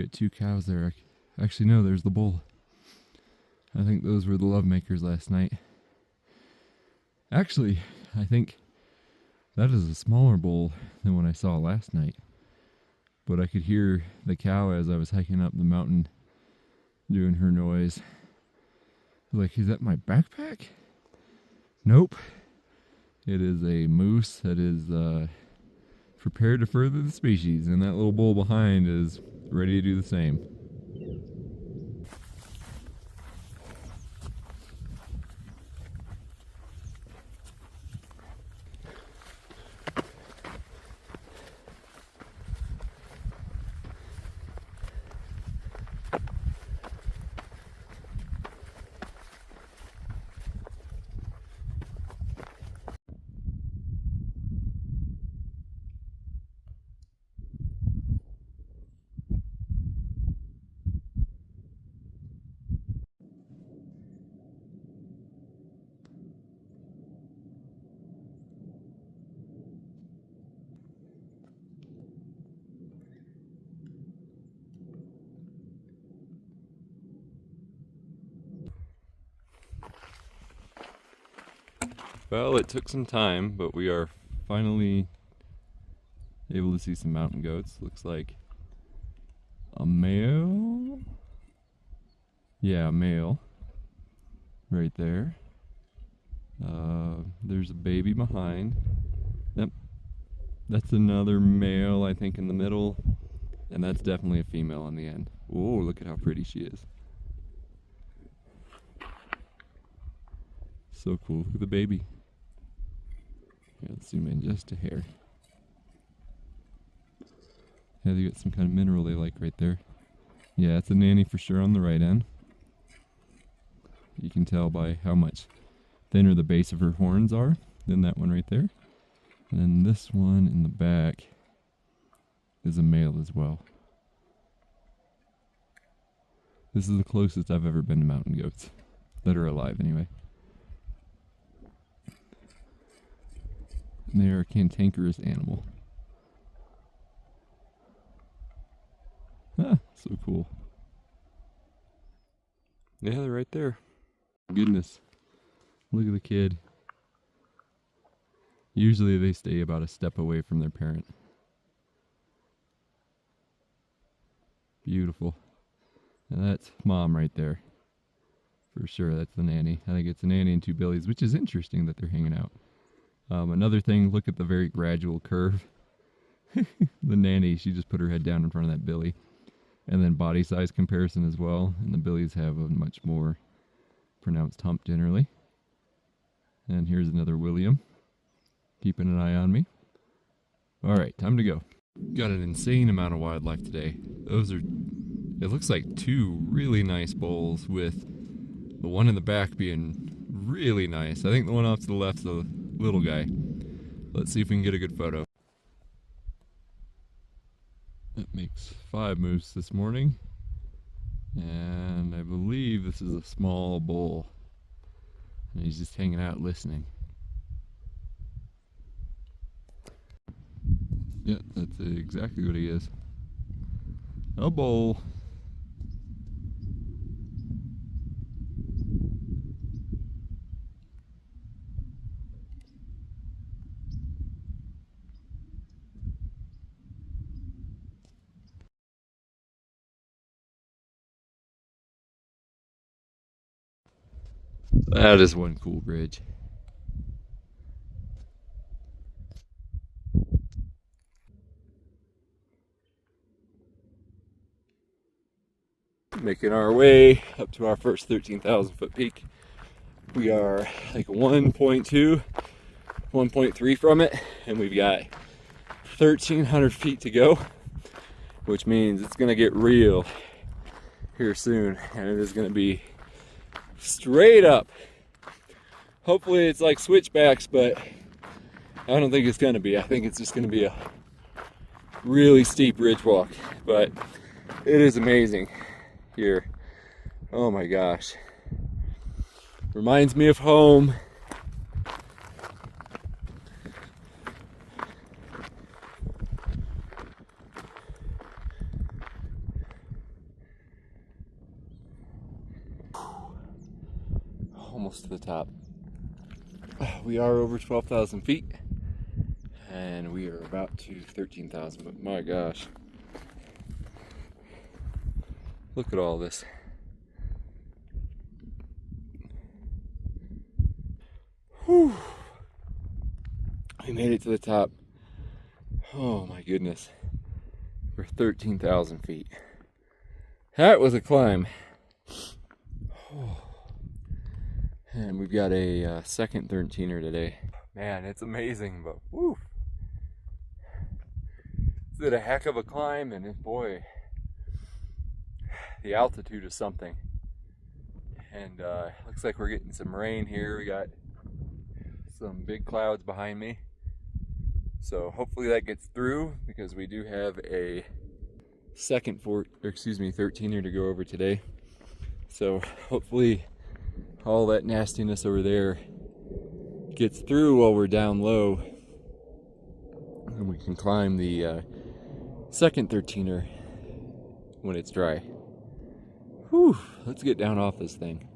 We got 2 cows there. Actually, no, there's the bull. I think those were the lovemakers last night. Actually, I think that is a smaller bull than what I saw last night. But I could hear the cow as I was hiking up the mountain doing her noise. I was like, is that my backpack? Nope. It is a moose that is prepared to further the species, and that little bull behind is ready to do the same. Well, it took some time, but we are finally able to see some mountain goats. Looks like a male. Yeah, a male. Right there. There's a baby behind. Yep. That's another male, I think, in the middle. And that's definitely a female on the end. Oh, look at how pretty she is. So cool. Look at the baby. Yeah, let's zoom in just a hair. Yeah, they got some kind of mineral they like right there. Yeah, it's a nanny for sure on the right end. You can tell by how much thinner the base of her horns are than that one right there. And then this one in the back is a male as well. This is the closest I've ever been to mountain goats that are alive anyway. They are a cantankerous animal. Ah, so cool. Yeah, they're right there. Goodness. Look at the kid. Usually they stay about a step away from their parent. Beautiful. And that's mom right there. For sure, that's the nanny. I think it's a nanny and 2 billies, which is interesting that they're hanging out. Another thing, look at the very gradual curve. The nanny, she just put her head down in front of that billy. And then body size comparison as well. And the billies have a much more pronounced hump generally. And here's another William, keeping an eye on me. All right, time to go. Got an insane amount of wildlife today. Those are, it looks like 2 really nice bulls, with the one in the back being really nice. I think the one off to the left's the little guy. Let's see if we can get a good photo. That makes 5 moose this morning. And I believe this is a small bull. And he's just hanging out listening. Yeah, that's exactly what he is. A bull. That is one cool bridge. Making our way up to our first 13,000 foot peak. We are like 1.2, 1.3 from it, and we've got 1,300 feet to go, which means it's gonna get real here soon, and it is gonna be straight up. Hopefully it's like switchbacks, but I don't think it's gonna be. I think it's just gonna be a really steep ridge walk, but it is amazing here. Oh my gosh. Reminds me of home. almost to the top. We are over 12,000 feet, and we are about to 13,000, but my gosh. Look at all this. Whew. We made it to the top. Oh my goodness. We're 13,000 feet. That was a climb. Oh. And we've got a second 13er today. Man, it's amazing, but woo. It's a heck of a climb, and boy, the altitude is something. And looks like we're getting some rain here. We got some big clouds behind me. So hopefully that gets through, because we do have a second 13er to go over today. So hopefully all that nastiness over there gets through while we're down low, and we can climb the second 13er when it's dry. Whew, let's get down off this thing.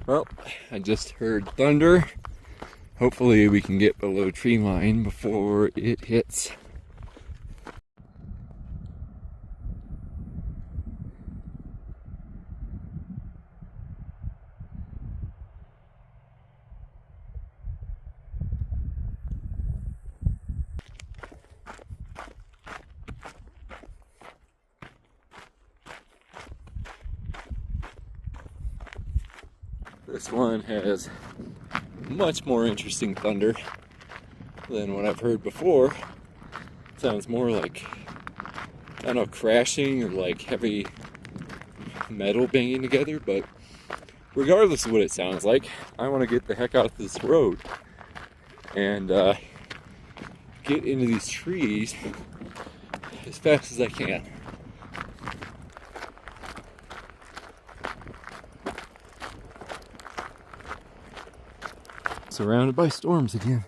Well, I just heard thunder. Hopefully we can get below tree line before it hits. This one has much more interesting thunder than what I've heard before. It sounds more like, I don't know, crashing or like heavy metal banging together, but regardless of what it sounds like, I want to get the heck out of this road and get into these trees as fast as I can. Surrounded by storms again.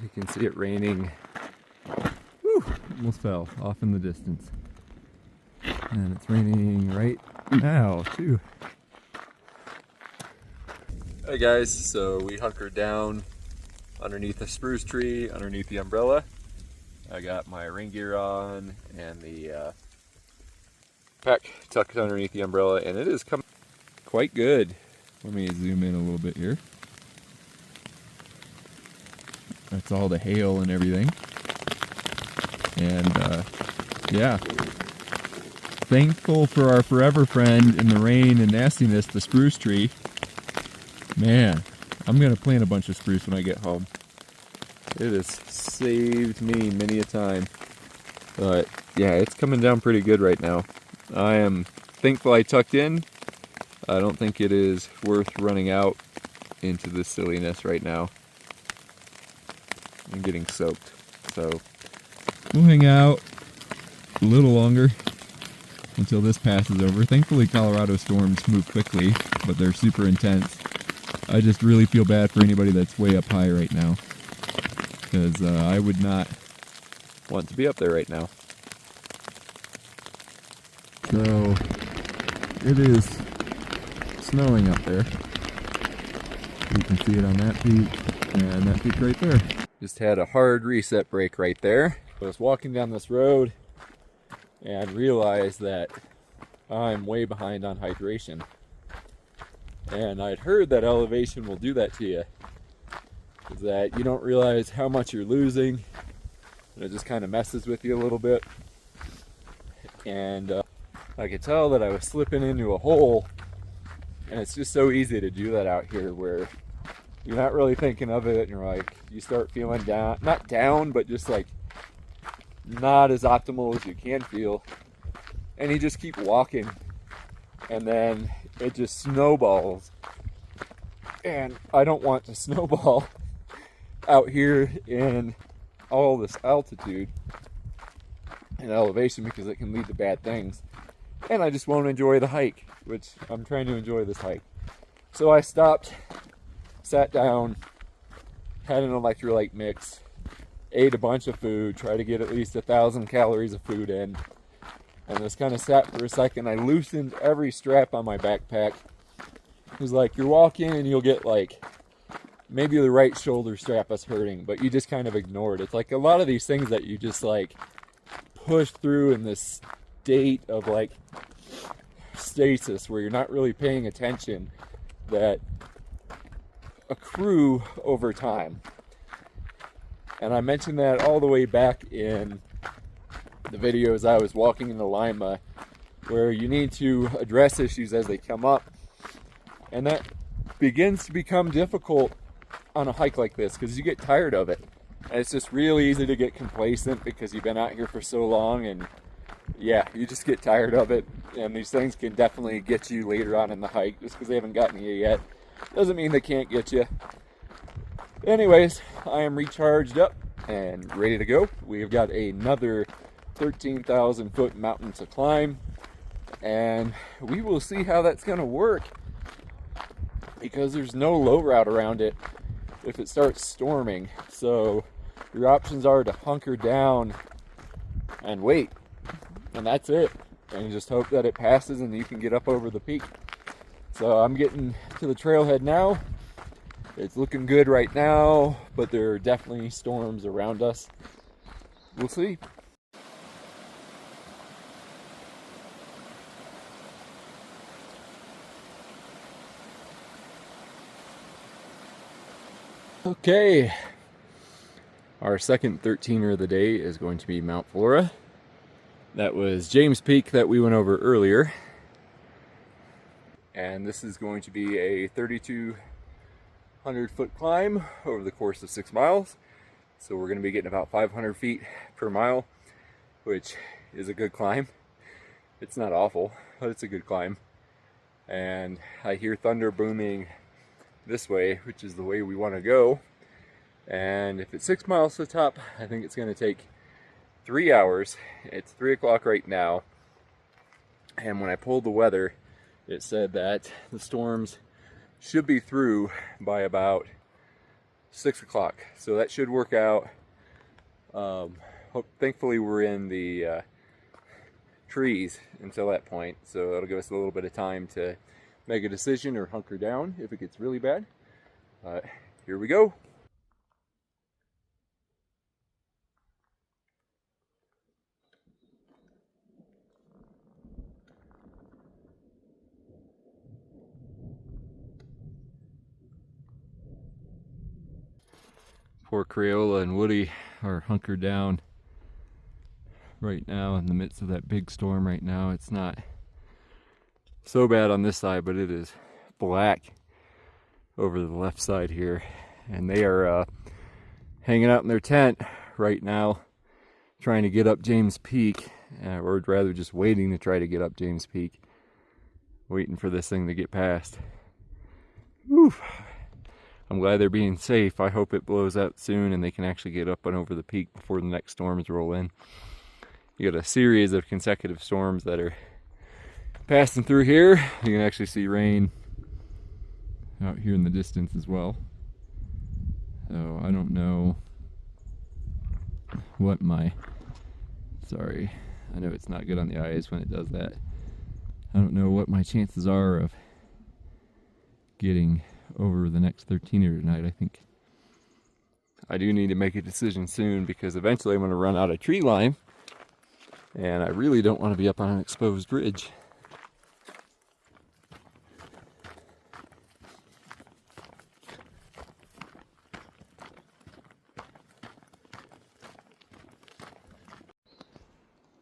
You can see it raining. Whew, almost fell off in the distance. And it's raining right now too. Hey guys, so we hunkered down underneath a spruce tree, underneath the umbrella. I got my rain gear on and the pack tucked underneath the umbrella, and it is coming quite good. Let me zoom in a little bit here. That's all the hail and everything. And yeah, thankful for our forever friend in the rain and nastiness, the spruce tree. Man, I'm gonna plant a bunch of spruce when I get home. It has saved me many a time. But yeah, it's coming down pretty good right now. I am thankful I tucked in. I don't think it is worth running out into this silliness right now. I'm getting soaked, so we'll hang out a little longer until this passes over. Thankfully, Colorado storms move quickly, but they're super intense. I just really feel bad for anybody that's way up high right now, because I would not want to be up there right now. So it is snowing up there. You can see it on that peak and that peak right there. Just had a hard reset break right there. I was walking down this road and realized that I'm way behind on hydration. And I'd heard that elevation will do that to you. Is that you don't realize how much you're losing, and it just kind of messes with you a little bit. And I could tell that I was slipping into a hole, and it's just so easy to do that out here where you're not really thinking of it, and you're like, you start feeling down, not down, but just like not as optimal as you can feel. And you just keep walking, and then it just snowballs. And I don't want to snowball out here in all this altitude and elevation, because it can lead to bad things. And I just won't enjoy the hike, which I'm trying to enjoy this hike. So I stopped, sat down, had an electrolyte mix, ate a bunch of food, tried to get at least 1,000 calories of food in, and just kind of sat for a second. I loosened every strap on my backpack. It was like you're walking and you'll get like maybe the right shoulder strap is hurting, but you just kind of ignore it. It's like a lot of these things that you just like push through in this state of like stasis where you're not really paying attention that accrue over time. And I mentioned that all the way back in the videos I was walking into Lima, where you need to address issues as they come up. And that begins to become difficult on a hike like this because you get tired of it. And it's just real easy to get complacent because you've been out here for so long, and yeah, you just get tired of it. And these things can definitely get you later on in the hike. Just because they haven't gotten you yet doesn't mean they can't get you. Anyways, I am recharged up and ready to go. We've got another 13,000 foot mountain to climb, and we will see how that's going to work because there's no low route around it if it starts storming. So your options are to hunker down and wait, and that's it, and you just hope that it passes and you can get up over the peak. So I'm getting to the trailhead now. It's looking good right now, but there are definitely storms around us. We'll see. Okay, our second 13er of the day is going to be Mount Flora. That was James Peak that we went over earlier. And this is going to be a 3,200 foot climb over the course of 6 miles. So we're going to be getting about 500 feet per mile, which is a good climb. It's not awful, but it's a good climb. And I hear thunder booming this way, which is the way we want to go. And if it's 6 miles to the top, I think it's going to take 3 hours. It's 3 o'clock right now. And when I pulled the weather, it said that the storms should be through by about 6 o'clock. So that should work out. Thankfully we're in the trees until that point. So it'll give us a little bit of time to make a decision or hunker down if it gets really bad. Here we go. Poor Crayola and Woody are hunkered down right now in the midst of that big storm right now. It's not so bad on this side, but it is black over the left side here. And they are hanging out in their tent right now, trying to get up James Peak, or rather just waiting to try to get up James Peak, waiting for this thing to get past. Oof. I'm glad they're being safe. I hope it blows out soon and they can actually get up and over the peak before the next storms roll in. You got a series of consecutive storms that are passing through here. You can actually see rain out here in the distance as well. So I don't know what my... Sorry, I know it's not good on the eyes when it does that. I don't know what my chances are of getting over the next 13er tonight. I think I do need to make a decision soon because eventually I'm going to run out of tree line and I really don't want to be up on an exposed ridge.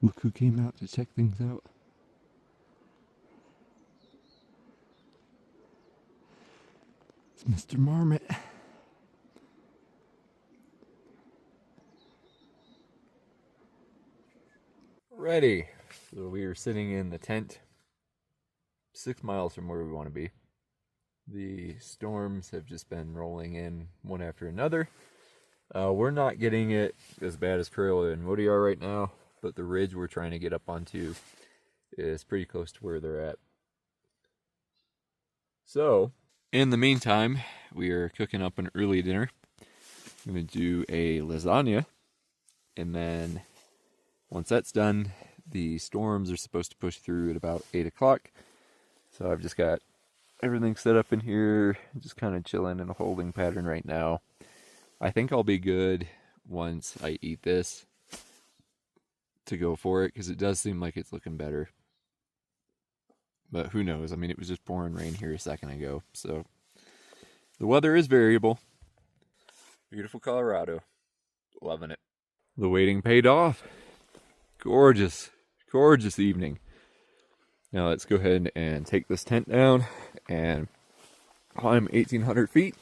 Look who came out to check things out. Mr. Marmot. Ready. So we are sitting in the tent 6 miles from where we want to be. The storms have just been rolling in one after another. We're not getting it as bad as Crayola and Woody are right now, but the ridge we're trying to get up onto is pretty close to where they're at. So in the meantime, we are cooking up an early dinner. I'm going to do a lasagna, and then once that's done, the storms are supposed to push through at about 8 o'clock. So I've just got everything set up in here, just kind of chilling in a holding pattern right now. I think I'll be good once I eat this to go for it, because it does seem like it's looking better. But who knows? I mean, it was just pouring rain here a second ago, so the weather is variable. Beautiful Colorado. Loving it. The waiting paid off. Gorgeous, gorgeous evening. Now let's go ahead and take this tent down and climb 1,800 feet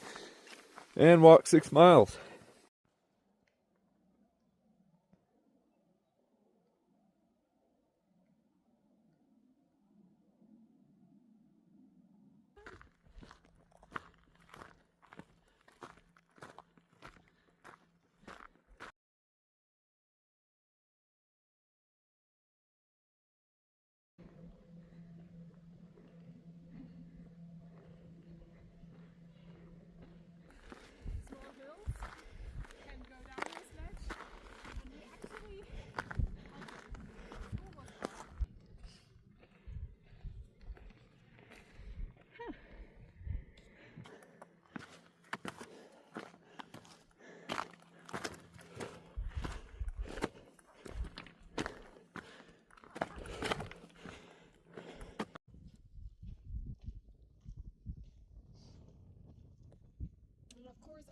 and walk 6 miles.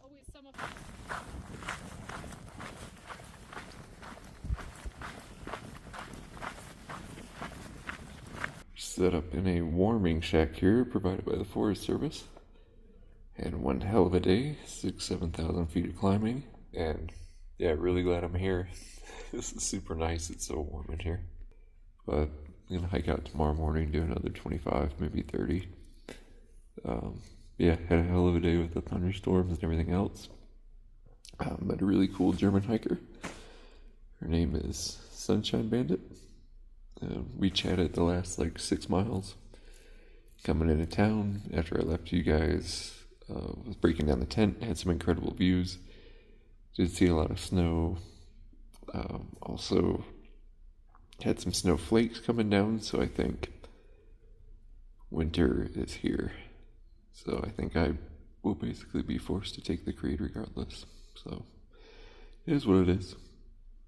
Always some of Set up in a warming shack here provided by the Forest Service. And one hell of a day, 7,000 feet of climbing. And yeah, really glad I'm here. This is super nice, it's so warm in here. But I'm gonna hike out tomorrow morning, do another 25, maybe 30. Yeah, had a hell of a day with the thunderstorms and everything else. Met a really cool German hiker. Her name is Sunshine Bandit. We chatted the last 6 miles. Coming into town after I left you guys, was breaking down the tent, had some incredible views. Did see a lot of snow. Also had some snowflakes coming down, so I think winter is here. So I think I will basically be forced to take the creed regardless. So it is what it is.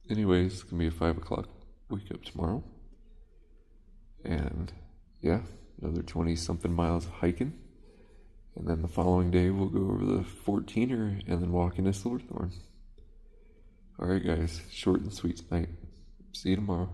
Anyways, it's going to be a 5 o'clock wake up tomorrow. And yeah, another 20-something miles of hiking. And then the following day we'll go over the 14er and then walk into Silverthorne. Alright guys, short and sweet tonight. See you tomorrow.